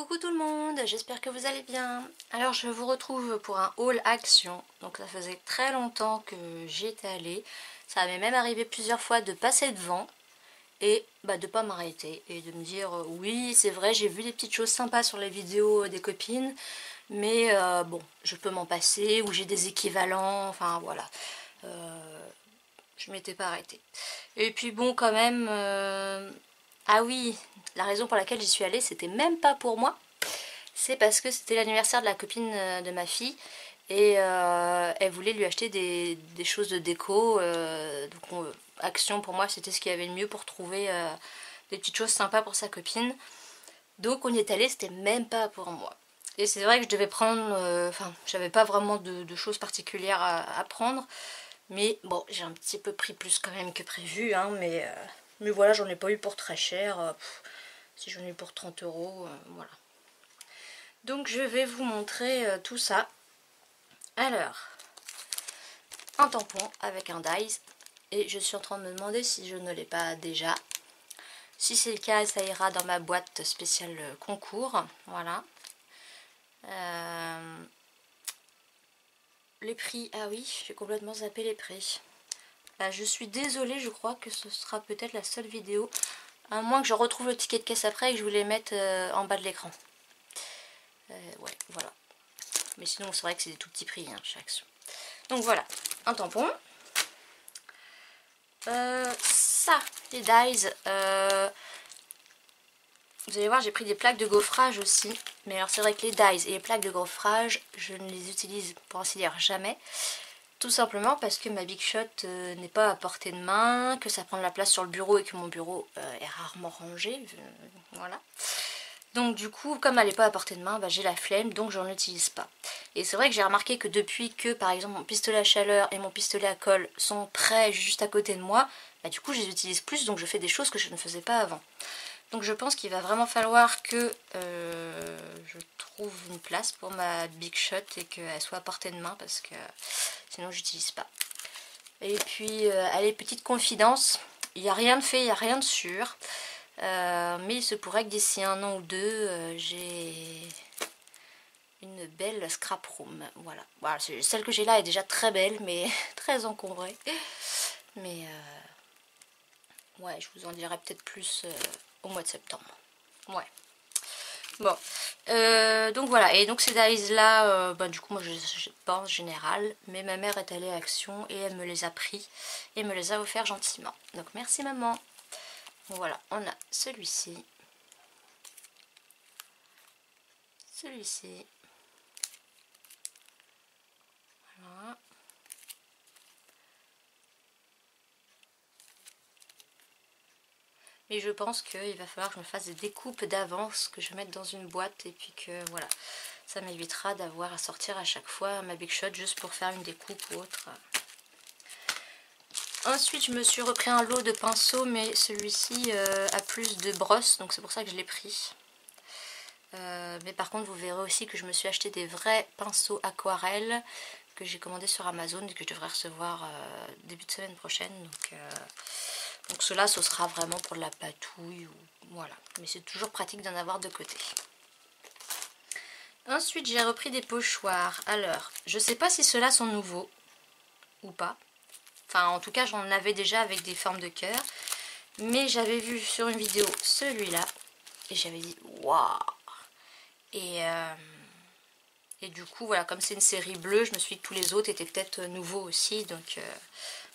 Coucou tout le monde, j'espère que vous allez bien. Alors je vous retrouve pour un haul action. Donc ça faisait très longtemps que j'y étais allée. Ça m'est même arrivé plusieurs fois de passer devant et de pas m'arrêter et de me dire oui c'est vrai, j'ai vu des petites choses sympas sur les vidéos des copines, mais bon, je peux m'en passer ou j'ai des équivalents, enfin voilà. Je m'étais pas arrêtée. Et puis bon quand même, ah oui, la raison pour laquelle j'y suis allée, c'était même pas pour moi. C'est parce que c'était l'anniversaire de la copine de ma fille et elle voulait lui acheter des choses de déco. Action pour moi c'était ce qu'il y avait le mieux pour trouver des petites choses sympas pour sa copine. Donc on y est allé, c'était même pas pour moi. Et c'est vrai que je devais prendre, enfin j'avais pas vraiment de choses particulières à prendre. Mais bon, j'ai un petit peu pris plus quand même que prévu, hein, mais voilà, j'en ai pas eu pour très cher. Si j'en ai eu pour 30 euros, voilà. Donc je vais vous montrer tout ça. Alors, un tampon avec un Dyes. Et je suis en train de me demander si je ne l'ai pas déjà. Si c'est le cas, ça ira dans ma boîte spéciale concours. Voilà. Les prix, ah oui, j'ai complètement zappé les prix. Je suis désolée, je crois que ce sera peut-être la seule vidéo. À moins que je retrouve le ticket de caisse après et que je vous les mette en bas de l'écran. Ouais, voilà. Mais sinon, c'est vrai que c'est des tout petits prix, hein, chez Action. Donc voilà, un tampon. Ça, les Dyes. Vous allez voir, j'ai pris des plaques de gaufrage aussi. Mais alors, c'est vrai que les Dyes et les plaques de gaufrage, je ne les utilise pour ainsi dire jamais. Tout simplement parce que ma Big Shot n'est pas à portée de main, que ça prend de la place sur le bureau et que mon bureau est rarement rangé. Voilà. Donc du coup, comme elle n'est pas à portée de main, j'ai la flemme, donc j'en utilise pas. Et c'est vrai que j'ai remarqué que depuis que, par exemple, mon pistolet à chaleur et mon pistolet à colle sont prêts juste à côté de moi, du coup, je les utilise plus, donc je fais des choses que je ne faisais pas avant. Donc je pense qu'il va vraiment falloir que je trouve une place pour ma Big Shot et qu'elle soit à portée de main, parce que sinon, j'utilise pas. Et puis, allez, petite confidence, il n'y a rien de fait, il n'y a rien de sûr. Mais il se pourrait que d'ici un an ou deux, j'ai une belle scrap room. Voilà, celle que j'ai là est déjà très belle, mais très encombrée. Mais ouais, je vous en dirai peut-être plus au mois de septembre. Ouais. Bon, donc voilà, et donc ces dies là, du coup moi je pas en général, mais ma mère est allée à Action et elle me les a pris et me les a offerts gentiment. Donc merci maman. Voilà, on a celui-ci. Celui-ci. Voilà. Mais je pense qu'il va falloir que je me fasse des découpes d'avance, que je mette dans une boîte et puis que voilà, ça m'évitera d'avoir à sortir à chaque fois ma Big Shot juste pour faire une découpe ou autre. Ensuite, je me suis repris un lot de pinceaux, mais celui-ci a plus de brosses, donc c'est pour ça que je l'ai pris. Mais par contre, vous verrez aussi que je me suis acheté des vrais pinceaux aquarelles que j'ai commandés sur Amazon et que je devrais recevoir début de semaine prochaine. Donc cela, ce sera vraiment pour de la patouille, ou voilà. Mais c'est toujours pratique d'en avoir de côté. Ensuite, j'ai repris des pochoirs. Alors, je sais pas si ceux-là sont nouveaux ou pas. Enfin, en tout cas, j'en avais déjà avec des formes de cœur. Mais j'avais vu sur une vidéo celui-là. Et j'avais dit, waouh! Et du coup, voilà, comme c'est une série bleue, je me suis dit que tous les autres étaient peut-être nouveaux aussi. Donc,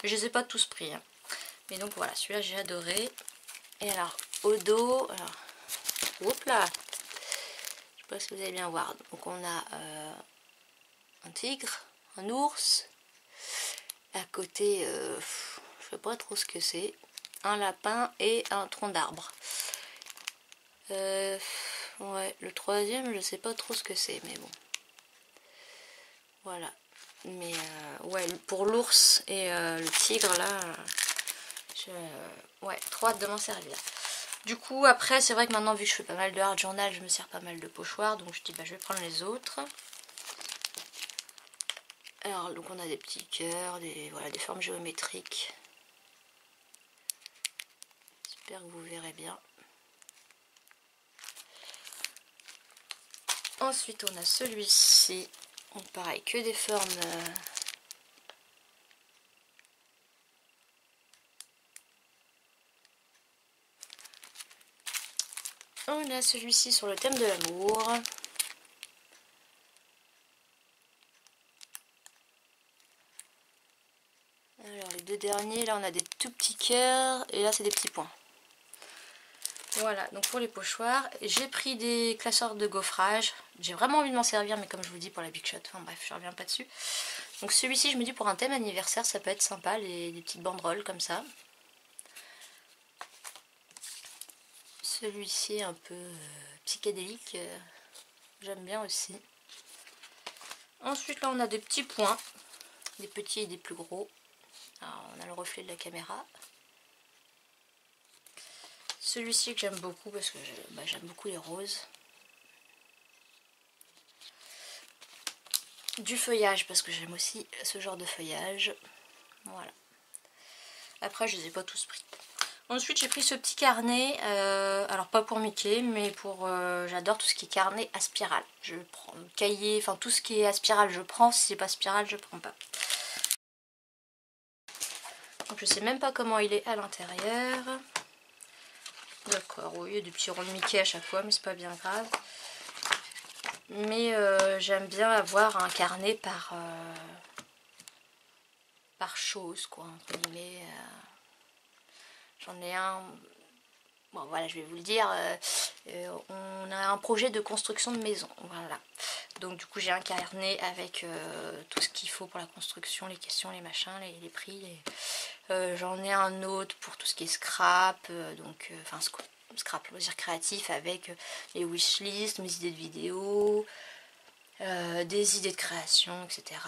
je les ai pas tous pris. Hein. Mais donc voilà, celui-là j'ai adoré. Et alors, au dos, alors, hop là, je sais pas si vous allez bien voir. Donc on a un tigre, un ours. À côté, je sais pas trop ce que c'est. Un lapin et un tronc d'arbre. Ouais, le troisième, je sais pas trop ce que c'est, mais bon. Voilà. Mais ouais, pour l'ours et le tigre, là, ouais, trop hâte de m'en servir. Du coup, après, c'est vrai que maintenant, vu que je fais pas mal de hard journal, je me sers pas mal de pochoirs. Donc je dis, je vais prendre les autres. Alors, donc on a des petits cœurs, voilà, des formes géométriques. J'espère que vous verrez bien. Ensuite on a celui-ci, donc pareil, que des formes on a celui-ci sur le thème de l'amour. Alors les deux derniers, là on a des tout petits cœurs et là c'est des petits points. Voilà, donc pour les pochoirs, j'ai pris des classeurs de gaufrage. J'ai vraiment envie de m'en servir, mais comme je vous dis pour la Big Shot, enfin bref, je reviens pas dessus. Donc celui-ci, je me dis pour un thème anniversaire, ça peut être sympa, les petites banderoles comme ça. Celui-ci un peu psychédélique, j'aime bien aussi. Ensuite là on a des petits points, des petits et des plus gros. Alors, on a le reflet de la caméra. Celui-ci que j'aime beaucoup parce que j'aime beaucoup les roses. Du feuillage parce que j'aime aussi ce genre de feuillage. Voilà. Après je les ai pas tous pris. Ensuite j'ai pris ce petit carnet, alors pas pour Mickey mais pour, j'adore tout ce qui est carnet à spirale. Je prends cahier, enfin tout ce qui est à spirale je prends, si c'est pas spirale je prends pas. Donc je sais même pas comment il est à l'intérieur. D'accord, oui il y a des petits ronds de Mickey à chaque fois mais c'est pas bien grave. Mais j'aime bien avoir un carnet par chose quoi, entre guillemets. J'en ai un, bon voilà je vais vous le dire, on a un projet de construction de maison, voilà. Donc du coup j'ai un carnet avec tout ce qu'il faut pour la construction, les questions, les machins, les prix. J'en ai un autre pour tout ce qui est scrap, enfin scrap, loisir créatif avec les wishlists, mes idées de vidéos, des idées de création, etc.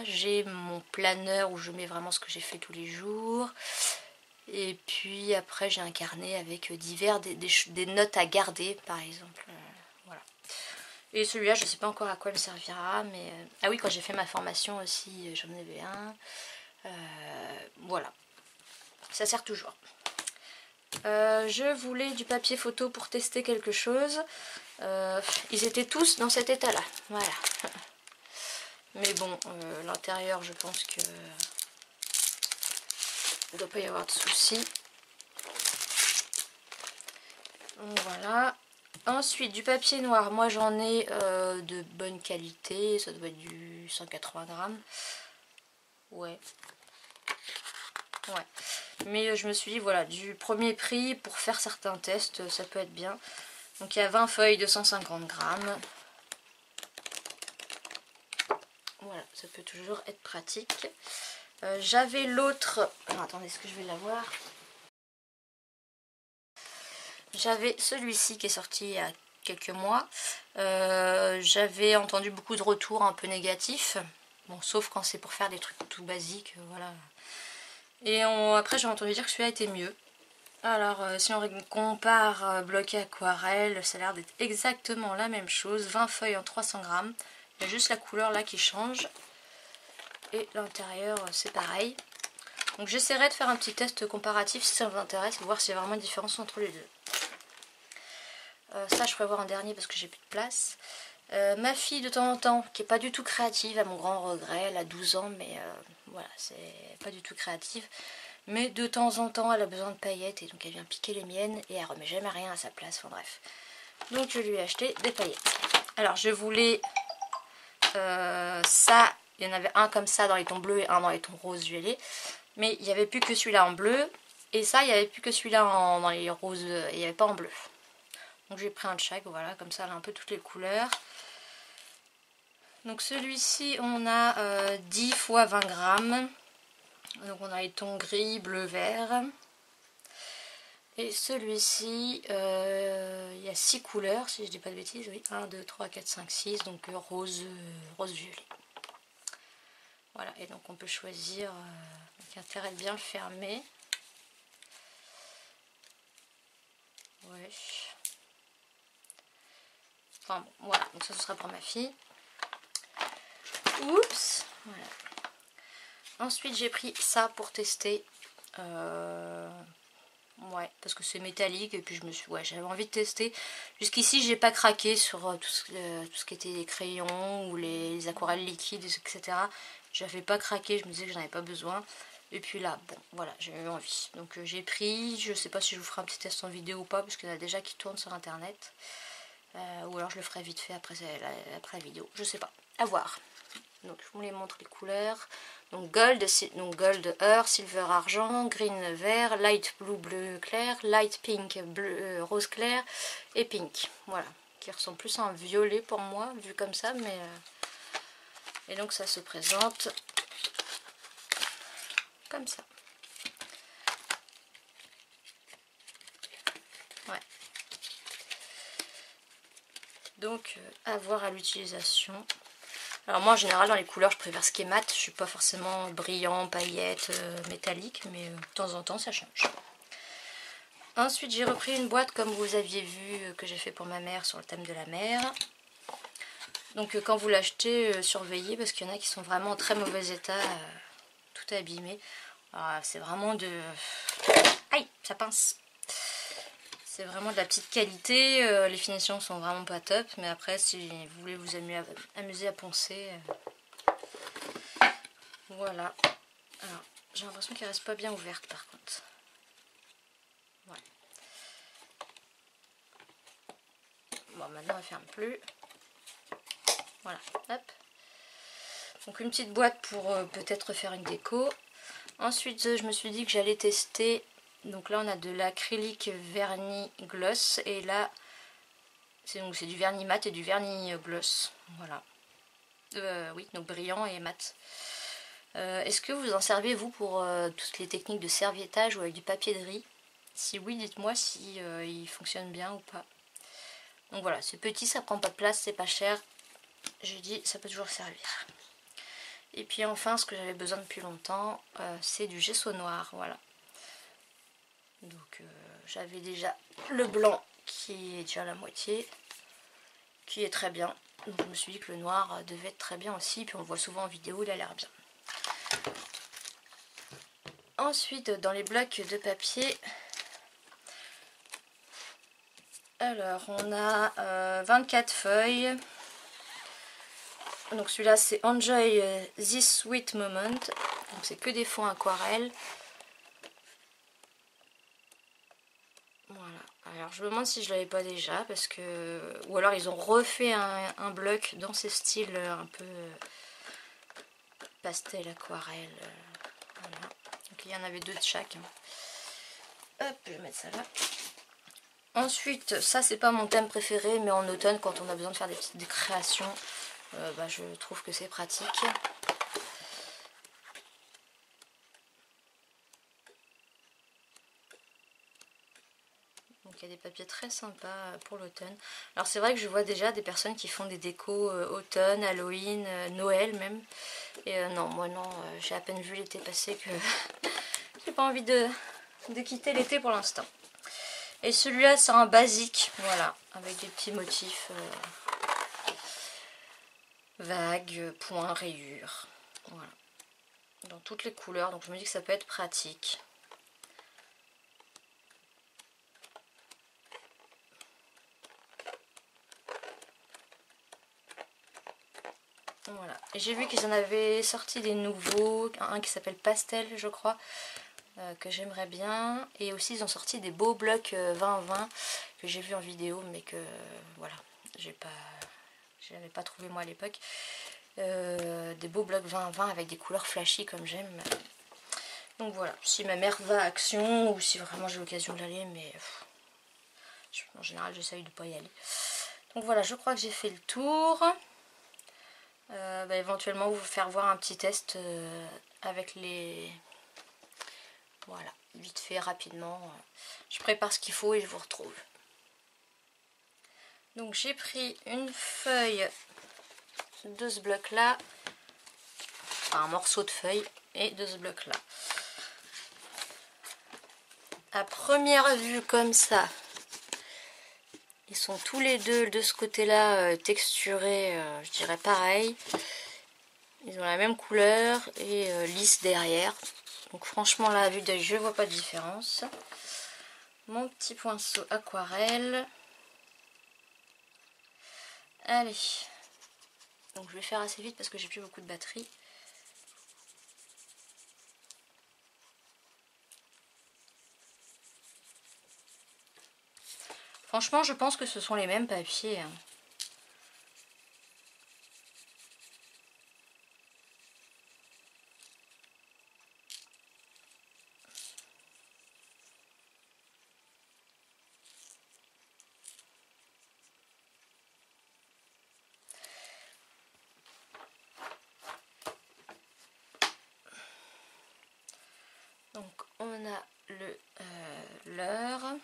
J'ai mon planeur où je mets vraiment ce que j'ai fait tous les jours. Et puis après j'ai un carnet avec des notes à garder par exemple. Voilà. Et celui-là je sais pas encore à quoi il me servira. Mais ah oui, quand j'ai fait ma formation aussi j'en avais un. Voilà. Ça sert toujours. Je voulais du papier photo pour tester quelque chose. Ils étaient tous dans cet état là. Voilà. Mais bon, l'intérieur je pense que il ne doit pas y avoir de soucis. Voilà. Ensuite du papier noir, moi j'en ai de bonne qualité, ça doit être du 180 grammes. Ouais. Mais je me suis dit voilà, du premier prix pour faire certains tests, ça peut être bien. Donc il y a 20 feuilles de 150 grammes. Voilà, ça peut toujours être pratique. J'avais l'autre, alors attendez, est-ce que je vais l'avoir? J'avais celui-ci qui est sorti il y a quelques mois. J'avais entendu beaucoup de retours un peu négatifs. Bon, sauf quand c'est pour faire des trucs tout basiques, voilà. Et après j'ai entendu dire que celui-là était mieux. Alors si on compare bloc aquarelle, ça a l'air d'être exactement la même chose. 20 feuilles en 300 grammes. Il y a juste la couleur là qui change. Et l'intérieur c'est pareil. Donc j'essaierai de faire un petit test comparatif si ça vous intéresse, pour voir s'il y a vraiment une différence entre les deux. Ça je ferai voir en dernier parce que j'ai plus de place. Ma fille de temps en temps, qui est pas du tout créative, à mon grand regret, elle a 12 ans mais voilà, c'est pas du tout créative. Mais de temps en temps elle a besoin de paillettes et donc elle vient piquer les miennes et elle remet jamais rien à sa place, enfin bref. Donc je lui ai acheté des paillettes. Alors je voulais ça, il y en avait un comme ça dans les tons bleus et un dans les tons roses violet. Mais il n'y avait plus que celui-là en bleu. Et ça, il n'y avait plus que celui-là dans les roses et il n'y avait pas en bleu. Donc j'ai pris un de chaque, voilà, comme ça elle a un peu toutes les couleurs. Donc celui-ci, on a 10 x 20 grammes. Donc on a les tons gris, bleu, vert. Et celui-ci, il y a 6 couleurs, si je dis pas de bêtises, oui. 1, 2, 3, 4, 5, 6, donc rose, violet. Voilà, et donc on peut choisir, donc intérêt de bien le fermer. Ouais. Enfin bon, voilà, donc ça ce sera pour ma fille. Oups, voilà. Ensuite j'ai pris ça pour tester. Ouais, parce que c'est métallique et puis ouais, j'avais envie de tester. Jusqu'ici, j'ai pas craqué sur tout ce qui était les crayons ou les aquarelles liquides, etc. J'avais pas craqué, je me disais que j'en avais pas besoin. Et puis là, bon, voilà, j'ai eu envie. Donc j'ai pris, je sais pas si je vous ferai un petit test en vidéo ou pas, parce qu'il y en a déjà qui tournent sur internet. Ou alors je le ferai vite fait après la vidéo, je sais pas, à voir. Donc je vous les montre les couleurs. Donc gold or, silver argent, green vert, light blue bleu clair, light pink bleu rose clair et pink. Voilà, qui ressemble plus à un violet pour moi vu comme ça, mais et donc ça se présente comme ça. Ouais. Donc à voir à l'utilisation. Alors moi en général dans les couleurs je préfère ce qui est mat, je suis pas forcément brillant, paillettes, métallique, mais de temps en temps ça change. Ensuite j'ai repris une boîte comme vous aviez vu que j'ai fait pour ma mère sur le thème de la mer. Donc quand vous l'achetez, surveillez parce qu'il y en a qui sont vraiment en très mauvais état, tout abîmé. C'est vraiment de... Aïe, ça pince. C'est vraiment de la petite qualité, les finitions sont vraiment pas top, mais après si vous voulez vous amuser à poncer, voilà. Alors j'ai l'impression qu'elle reste pas bien ouverte par contre. Ouais. Bon maintenant elle ferme plus. Voilà, hop. Donc une petite boîte pour peut-être faire une déco. Ensuite je me suis dit que j'allais tester. Donc là on a de l'acrylique vernis gloss et là c'est du vernis mat et du vernis gloss. Voilà. Oui, donc brillant et mat. Est-ce que vous en servez vous pour toutes les techniques de serviettage ou avec du papier de riz? Si oui, dites-moi si il fonctionne bien ou pas. Donc voilà, c'est petit, ça prend pas de place, c'est pas cher. J'ai dit ça peut toujours servir. Et puis enfin, ce que j'avais besoin depuis longtemps, c'est du gesso noir, voilà. Donc j'avais déjà le blanc qui est déjà à la moitié, qui est très bien. Donc je me suis dit que le noir devait être très bien aussi, puis on le voit souvent en vidéo, il a l'air bien. Ensuite, dans les blocs de papier, alors on a 24 feuilles. Donc celui-là c'est Enjoy This Sweet Moment. Donc c'est que des fonds aquarelles. Voilà. Alors je me demande si je l'avais pas déjà parce que... Ou alors ils ont refait un bloc dans ce style un peu pastel aquarelle. Voilà. Donc il y en avait 2 de chaque. Hop, je vais mettre ça là. Ensuite, ça c'est pas mon thème préféré, mais en automne quand on a besoin de faire des petites créations, je trouve que c'est pratique. Donc il y a des papiers très sympas pour l'automne. Alors c'est vrai que je vois déjà des personnes qui font des décos automne, Halloween, Noël même. Et non, moi non, j'ai à peine vu l'été passer que j'ai pas envie de quitter l'été pour l'instant. Et celui-là c'est un basique, voilà, avec des petits motifs vagues, points, rayures. Voilà. Dans toutes les couleurs, donc je me dis que ça peut être pratique. Voilà. Et j'ai vu qu'ils en avaient sorti des nouveaux, un qui s'appelle Pastel je crois, que j'aimerais bien. Et aussi ils ont sorti des beaux blocs 20-20 que j'ai vu en vidéo mais que voilà, je n'avais pas trouvé moi à l'époque. Des beaux blocs 20-20 avec des couleurs flashy comme j'aime. Donc voilà, si ma mère va à Action ou si vraiment j'ai l'occasion d'aller, mais en général j'essaye de ne pas y aller. Donc voilà, je crois que j'ai fait le tour. Éventuellement vous faire voir un petit test avec les... Voilà, vite fait, rapidement. Je prépare ce qu'il faut et je vous retrouve. Donc j'ai pris une feuille de ce bloc là, enfin un morceau de feuille et de ce bloc là. À première vue comme ça, ils sont tous les deux de ce côté-là texturés, je dirais pareil. Ils ont la même couleur et lisse derrière. Donc franchement là, à vue d'œil, je vois pas de différence. mon petit pinceau aquarelle. Allez, donc je vais faire assez vite parce que j'ai plus beaucoup de batterie. Franchement, je pense que ce sont les mêmes papiers, hein. Donc on a l'heure.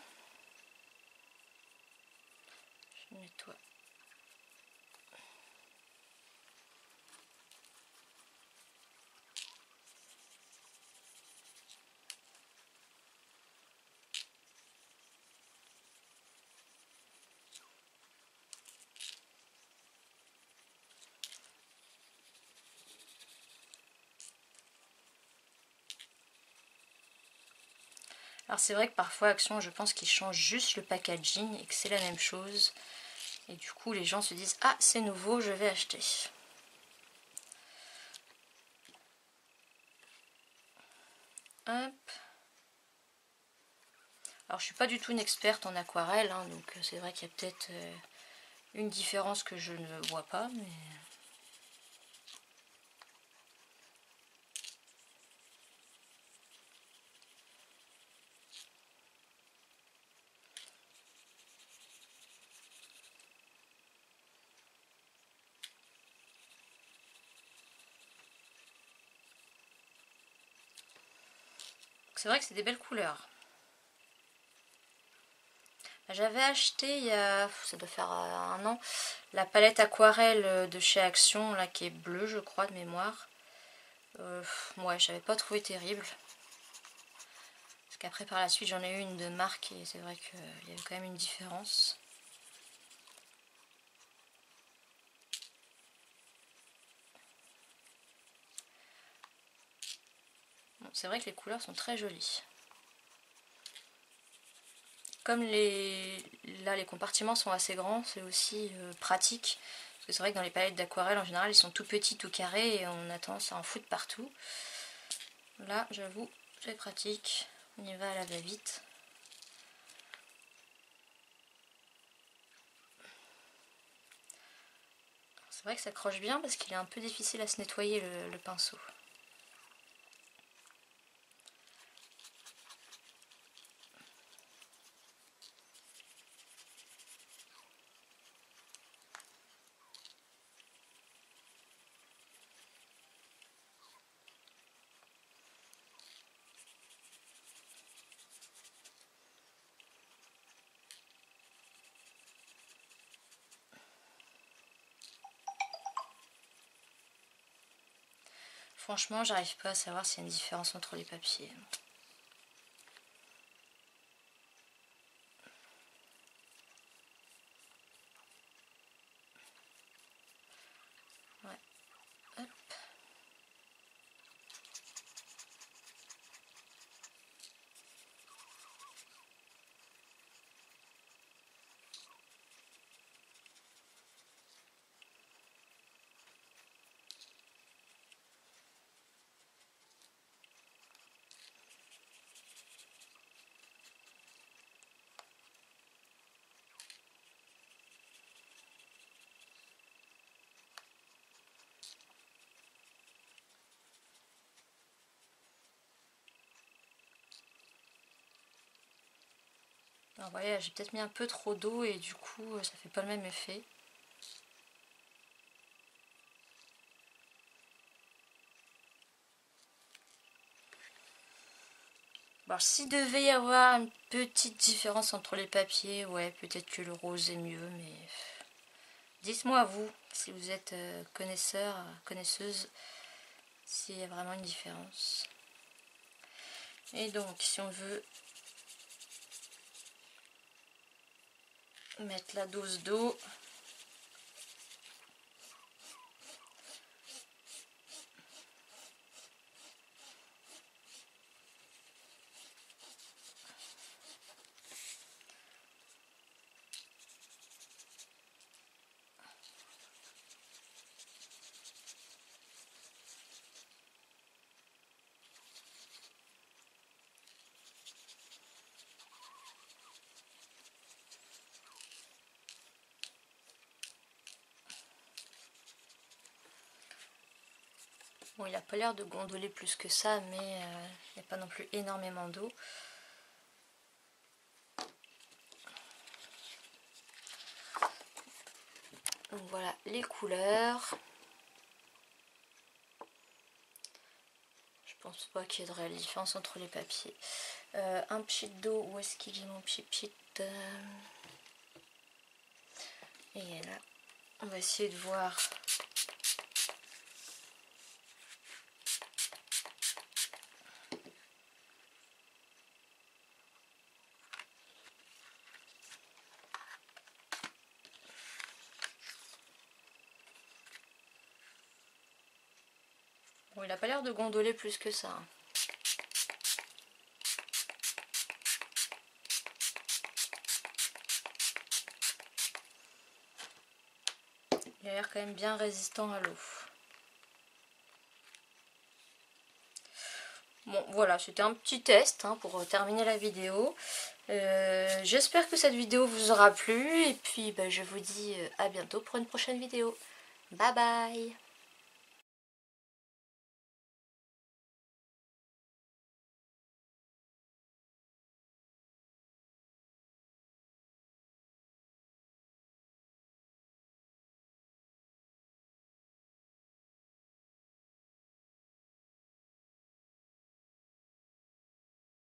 Je nettoie. Alors c'est vrai que parfois Action, je pense qu'ils changent juste le packaging et que c'est la même chose. Et du coup les gens se disent ah c'est nouveau, je vais acheter. Hop. Alors je suis pas du tout une experte en aquarelle, hein, donc c'est vrai qu'il y a peut-être une différence que je ne vois pas, mais... C'est vrai que c'est des belles couleurs. J'avais acheté il y a, ça doit faire 1 an, la palette aquarelle de chez Action, là qui est bleue je crois de mémoire. Ouais, j'avais pas trouvé terrible. Parce qu'après par la suite j'en ai eu une de marque et c'est vrai qu'il y avait quand même une différence. Bon, c'est vrai que les couleurs sont très jolies. Comme là les compartiments sont assez grands, c'est aussi pratique. Parce que c'est vrai que dans les palettes d'aquarelle en général ils sont tout petits, tout carrés et on a tendance à en foutre partout. Là j'avoue c'est pratique, on y va à la va-vite. C'est vrai que ça croche bien parce qu'il est un peu difficile à se nettoyer le pinceau. Franchement, j'arrive pas à savoir s'il y a une différence entre les papiers. Ouais. Hop. Alors, vous voyez, j'ai peut-être mis un peu trop d'eau et du coup, ça fait pas le même effet. Alors, s'il devait y avoir une petite différence entre les papiers, ouais, peut-être que le rose est mieux, mais... Dites-moi, vous, si vous êtes connaisseur, connaisseuse, s'il y a vraiment une différence. Et donc, si on veut mettre la dose d'eau, Bon, il n'a pas l'air de gondoler plus que ça, mais il n'y a pas non plus énormément d'eau. Donc voilà les couleurs. Je pense pas qu'il y ait de réelle différence entre les papiers. Un pchit d'eau, où est-ce qu'il est mon pchit? Et là, on va essayer de voir. Bon, il n'a pas l'air de gondoler plus que ça. Il a l'air quand même bien résistant à l'eau. Bon, voilà, c'était un petit test hein, pour terminer la vidéo. J'espère que cette vidéo vous aura plu. Et puis, je vous dis à bientôt pour une prochaine vidéo. Bye bye!